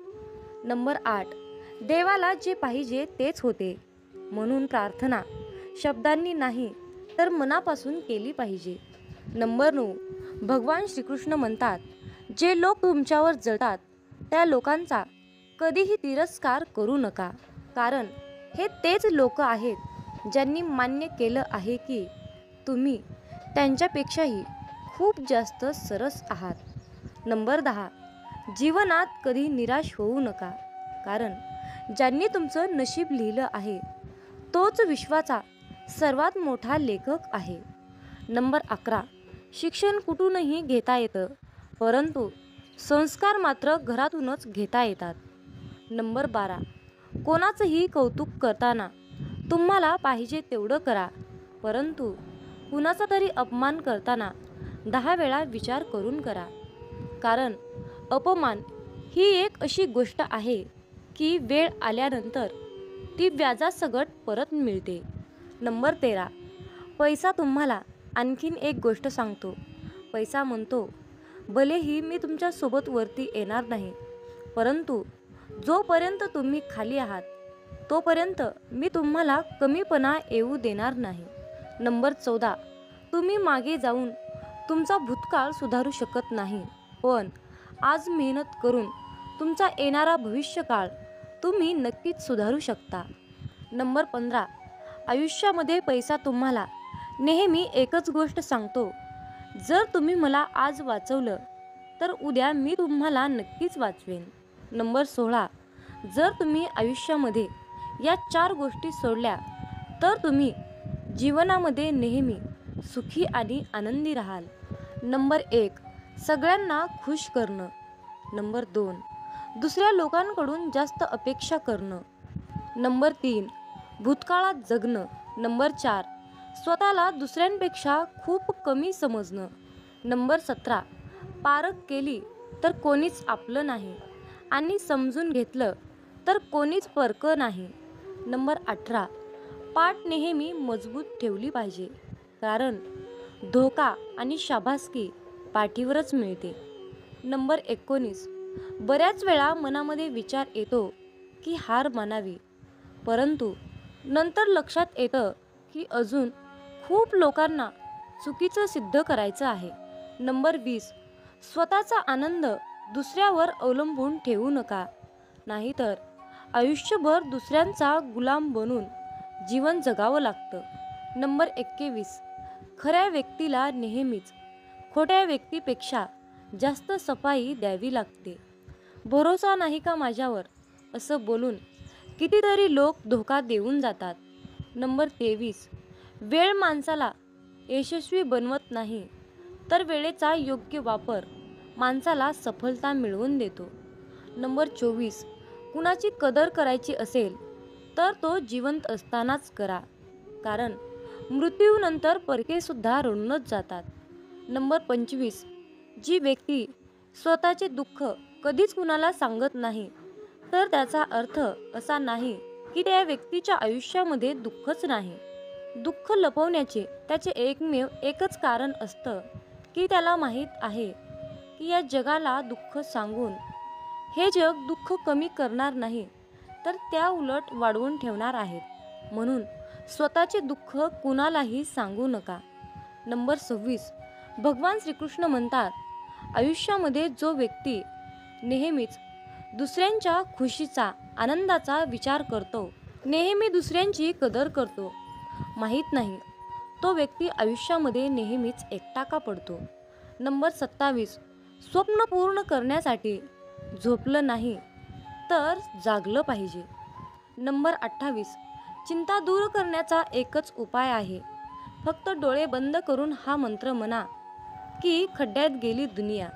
नंबर 8, देवाला जे पाहिजे तेच होते, म्हणून प्रार्थना शब्दांनी नाही तर मनापासून केली पाहिजे. नंबर 9, भगवान श्रीकृष्ण म्हणतात, जे लोक तुमच्यावर जळतात त्या लोकांचा कधीही तिरस्कार करू नका, कारण हे तेच लोक आहेत ज्यांनी मान्य केलं आहे की तुम्ही त्यांच्यापेक्षाही खूप जास्त सरस आहात. नंबर 10, जीवनात कधी निराश होऊ नका, कारण ज्यांनी तुमचं नशीब लिहिलं आहे तोच विश्वाचा सर्वात मोठा लेखक आहे. नंबर 11, शिक्षण कुठूनही घेता येतं, परंतु संस्कार मात्र घरातूनच घेता येतात. नंबर 12, कोणाचंही कौतुक करताना तुम्हाला पाहिजे तेवढं करा, परंतु कुणाचा तरी अपमान करताना 10 वेळा विचार करून करा, कारण अपमान ही एक अशी गोष्ट आहे की वेळ आल्यानंतर ती व्याजासकट परत मिळते. नंबर 13, पैसा तुम्हाला आणखीन एक गोष्ट सांगतो. पैसा म्हणतो, भलेही मी तुमच्यासोबत वरती येणार नाही, परंतु जोपर्यंत तुम्ही खाली आहात तोपर्यंत मी तुम्हाला कमीपणा येऊ देणार नाही. नंबर 14, तुम्ही मागे जाऊन तुमचा भूतकाळ सुधारू शकत नाही, पण आज मेहनत करून तुमचा येणारा भविष्यकाळ तुम्ही नक्कीच सुधारू शकता. नंबर 15, आयुष्यामध्ये पैसा तुम्हाला नेहमी एकच गोष्ट सांगतो, जर तुम्ही मला आज वाचवलं तर उद्या मी तुम्हाला नक्कीच वाचवेन. नंबर 16, जर तुम्ही आयुष्यामध्ये या 4 गोष्टी सोडल्या तर तुम्ही जीवनामध्ये नेहमी सुखी आणि आनंदी राहाल. नंबर 1, सगळ्यांना खुश करणं. नंबर 2, दुसऱ्या लोकांकडून जास्त अपेक्षा करणं. नंबर 3, भूतकाळात जगणं. नंबर 4, स्वतःला दुसऱ्यांपेक्षा खूप कमी समजणं. नंबर 17, पारख केली तर कोणीच आपलं नाही आणि समजून घेतलं तर कोणीच परकं नाही. नंबर 18, पाठ नेहमी मजबूत ठेवली पाहिजे, कारण धोका आणि शाबासकी पाठीवरच मिळते. नंबर 19, बऱ्याच वेळा मनामध्ये विचार येतो की हार मानावी, परंतु नंतर लक्षात येतं की अजून खूप लोकांना चुकीचं सिद्ध करायचं आहे. नंबर 20, स्वतःचा आनंद दुसऱ्यावर अवलंबून ठेवू नका, नाहीतर आयुष्यभर दुसऱ्यांचा गुलाम बनून जीवन जगावं लागतं. नंबर 21, खऱ्या व्यक्तीला नेहमीच खोट्या व्यक्तीपेक्षा जास्त सफाई द्यावी लागते. भरोसा नाही का माझ्यावर असं बोलून कितीतरी लोक धोका देऊन जातात. नंबर 23, वेळ माणसाला यशस्वी बनवत नाही, तर वेळेचा योग्य वापर माणसाला सफलता मिळवून देतो. नंबर 24, कुणाची कदर करायची असेल तर तो जिवंत असतानाच करा, कारण मृत्यूनंतर परकेसुद्धा रडूनच जातात. नंबर 25, जी व्यक्ती स्वतःचे दुःख कधीच कुणाला सांगत नाही, तर त्याचा अर्थ असा नाही की त्या व्यक्तीच्या आयुष्यामध्ये दुःखच नाही. दुःख लपवण्याचे त्याचे एकच कारण असतं की त्याला माहीत आहे की या जगाला दुःख सांगून हे जग दुःख कमी करणार नाही, तर त्या उलट वाढवून ठेवणार आहेत. म्हणून स्वतःचे दुःख कुणालाही सांगू नका. नंबर 26, भगवान श्रीकृष्ण म्हणतात, आयुष्यामध्ये जो व्यक्ती नेहमीच दुसऱ्यांच्या खुशीचा, आनंदाचा विचार करतो, नेहमी दुसऱ्यांची कदर करतो, माहीत नाही तो व्यक्ती आयुष्यामध्ये नेहमीच एकटा का पडतो. नंबर 27, स्वप्न पूर्ण करण्यासाठी झोपलं नाही तर जागलं पाहिजे. नंबर 28, चिंता दूर करण्याचा एकच उपाय आहे, फक्त डोळे बंद करून हा मंत्र म्हणा की खड्ड्यात गेली दुनिया.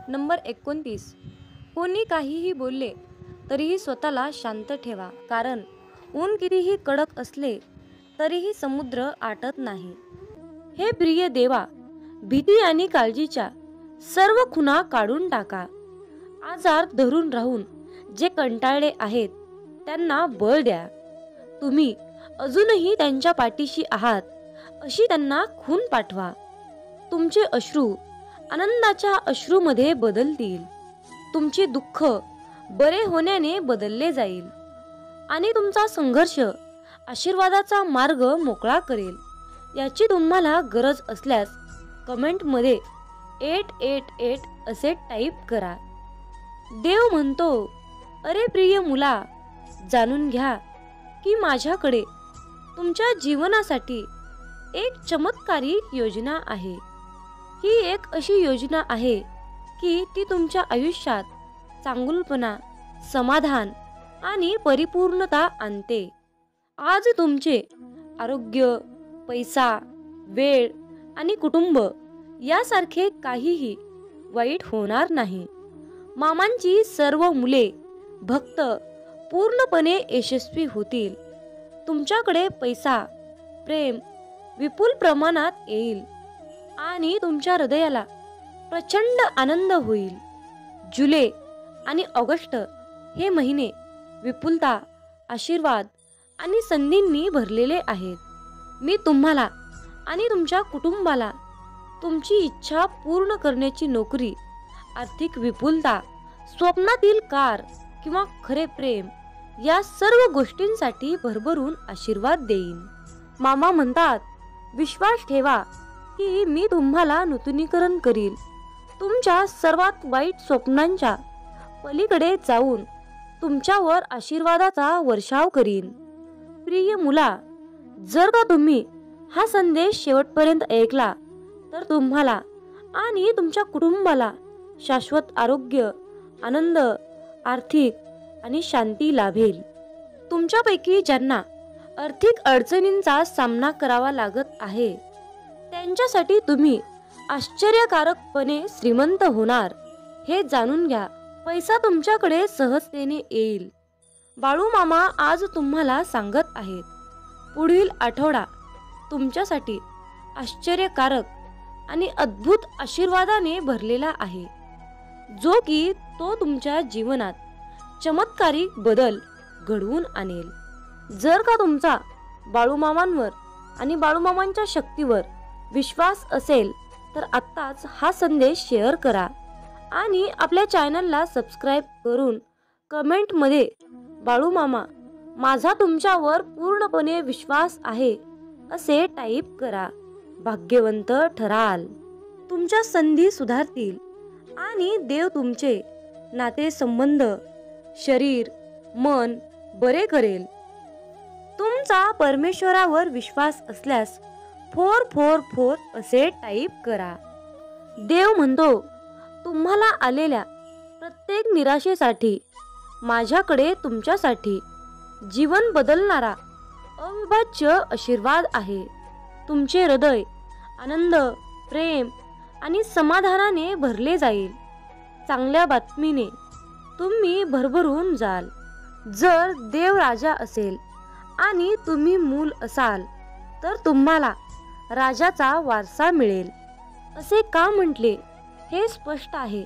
नंबर 29, कोणी काहीही बोलले तरीही स्वतःला शांत ठेवा, कारण ऊन कितीही कडक असले तरीही समुद्र आटत नाही. हे प्रिय देवा, भीती आणि काळजीच्या सर्व खुणा काढून टाका. आजार धरून राहून जे कंटाळले आहेत त्यांना बळ द्या. तुम्ही अजूनही त्यांच्या पाठीशी आहात अशी त्यांना खून पाठवा. तुमचे अश्रू आनंदाच्या अश्रूमध्ये बदलतील. तुमचे दुःख बरे होण्याने बदलले जाईल आणि तुमचा संघर्ष आशीर्वादाचा मार्ग मोकळा करेल. याची तुम्हाला गरज असल्यास कमेंटमध्ये 888 असे टाईप करा. देव म्हणतो, अरे प्रिय मुला, जाणून घ्या की माझ्याकडे तुमच्या जीवनासाठी एक चमत्कारिक योजना आहे. ही एक अशी योजना आहे की ती तुमच्या आयुष्यात चांगुलपणा, समाधान आणि परिपूर्णता आणते. आज तुमचे आरोग्य, पैसा, वेळ आणि कुटुंब यासारखे काहीही वाईट होणार नाही. मामांची सर्व मुले भक्त पूर्णपणे यशस्वी होतील. तुमच्याकडे पैसा, प्रेम विपुल प्रमाणात येईल आणि तुमच्या हृदयाला प्रचंड आनंद होईल. जुलै आणि ऑगस्ट हे महिने विपुलता, आशीर्वाद आणि संधींनी भरलेले आहेत. मी तुम्हाला आणि तुमच्या कुटुंबाला तुमची इच्छा पूर्ण करण्याची नोकरी, आर्थिक विपुलता, स्वप्नातील कार किंवा खरे प्रेम या सर्व गोष्टींसाठी भरभरून आशीर्वाद देईन. मामा म्हणतात, विश्वास ठेवा की मी तुम्हाला नूतनीकरण करील. तुमच्या सर्वात वाईट स्वप्नांच्या पलीकडे जाऊन तुमच्यावर आशीर्वादाचा वर्षाव करीन. प्रिय मुला, जर का तुम्ही हा संदेश शेवटपर्यंत ऐकला तर तुम्हाला आणि तुमच्या कुटुंबाला शाश्वत आरोग्य, आनंद, आर्थिक आणि शांती लाभेल. तुमच्यापैकी ज्यांना आर्थिक अडचणींचा सामना करावा लागत आहे त्यांच्यासाठी तुम्ही आश्चर्यकारकपणे श्रीमंत होणार हे जाणून घ्या. पैसा तुमच्याकडे सहजतेने येईल. बाळू मामा आज तुम्हाला सांगत आहेत, पुढील आठवडा तुमच्यासाठी आश्चर्यकारक आणि अद्भुत आशीर्वादाने भरलेला आहे, जो की तो तुमच्या जीवनात चमत्कारिक बदल घडवून आणेल. जर का तुमचा बाळूमामांवर आणि बाळूमामांच्या शक्तीवर विश्वास असेल तर आत्ताच हा संदेश शेअर करा आणि आपल्या चॅनलला सबस्क्राईब करून कमेंटमध्ये बाळू मामा, माझा तुमच्यावर पूर्णपणे विश्वास आहे असे टाईप करा. भाग्यवंत ठराल. तुमच्या संधी सुधारतील आणि देव तुमचे नातेसंबंध, शरीर, मन बरे करेल. तुमचा परमेश्वरावर विश्वास असल्यास 444 असे टाईप करा. देव म्हणतो, तुम्हाला आलेल्या प्रत्येक निराशेसाठी माझ्याकडे तुमच्यासाठी जीवन बदलणारा अविभाज्य आशीर्वाद आहे. तुमचे हृदय आनंद, प्रेम आणि समाधानाने भरले जाईल. चांगल्या बातमीने तुम्ही भरभरून जाल. जर देव राजा असेल आणि तुम्ही मूल असाल तर तुम्हाला राजाचा वारसा मिळेल. असे का म्हटले हे स्पष्ट आहे,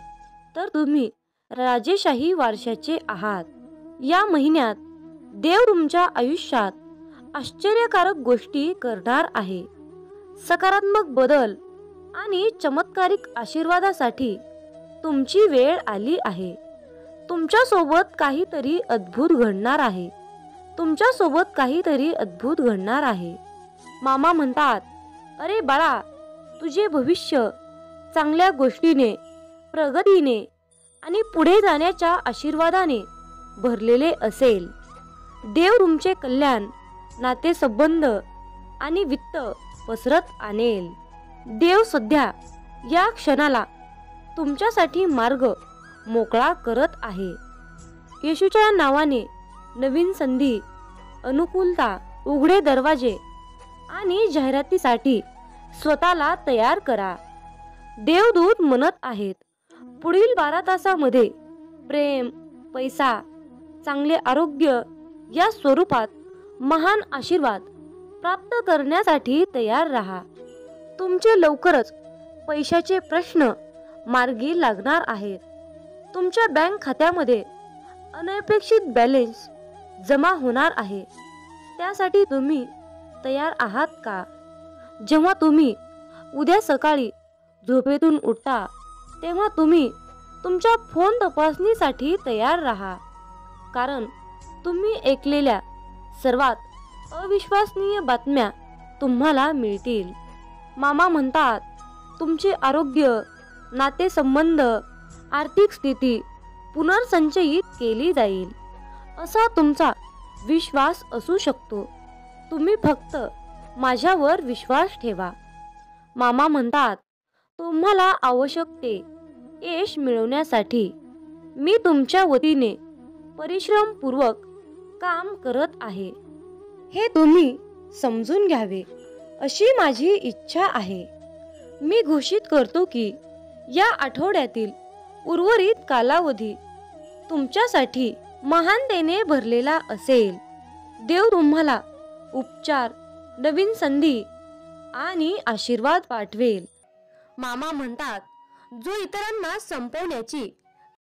तर तुम्ही राजेशाही वारशाचे आहात. या महिन्यात देव तुमच्या आयुष्यात आश्चर्यकारक गोष्टी करणार आहे. सकारात्मक बदल आणि चमत्कारिक आशीर्वादासाठी तुमची वेळ आली आहे. तुमच्या सोबत काहीतरी अद्भुत घडणार आहे. तुमच्या सोबत काहीतरी अद्भुत घडणार आहे. मामा म्हणतात, अरे बाळा, तुझे भविष्य चांगल्या गोष्टीने, प्रगतीने आणि पुढे जाण्याच्या आशीर्वादाने भरलेले असेल. देव तुमचे कल्याण, नातेसंबंध आणि वित्त पसरत आणेल. देव सध्या या क्षणाला तुमच्यासाठी मार्ग मोकळा करत आहे. येशूच्या नावाने नवीन संधी, अनुकूलता, उघडे दरवाजे आणि जाहिरातीसाठी स्वतःला तयार करा. देवदूत म्हणत आहेत, पुढील 12 तासामध्ये प्रेम, पैसा, चांगले आरोग्य या स्वरूपात महान आशीर्वाद प्राप्त करण्यासाठी तयार राहा. तुमचे लवकरच पैशाचे प्रश्न मार्गी लागणार आहेत. तुमच्या बँक खात्यामध्ये अनपेक्षित बॅलन्स जमा होणार आहे. त्यासाठी तुम्ही तयार आहात का? जेव्हा तुम्ही उद्या सकाळी झोपेतून उठता तेव्हा तुम्ही तुमच्या फोन तपासणीसाठी तयार राहा, कारण तुम्ही ऐकलेल्या सर्वात अविश्वसनीय बातम्या तुम्हाला मिळतील. मामा म्हणतात, तुमचे आरोग्य, नातेसंबंध, आर्थिक स्थिती पुनर्संचयित केली जाईल असा तुमचा विश्वास असू शकतो. तुम्ही फक्त माझ्यावर विश्वास ठेवा. मामा म्हणतात, तुम्हाला आवश्यक ते यश मिळवण्यासाठी मी तुमच्या वतीने परिश्रमपूर्वक काम करत आहे. हे तुम्ही समजून घ्यावे अशी माझी इच्छा आहे. मी घोषित करतो की या आठवड्यातील उर्वरित कालावधी तुमच्यासाठी महानतेने भरलेला असेल. देव तुम्हाला उपचार, नवीन संधी आणि आशीर्वाद पाठवेल. मामा म्हणतात, जो इतरांना संपवण्याची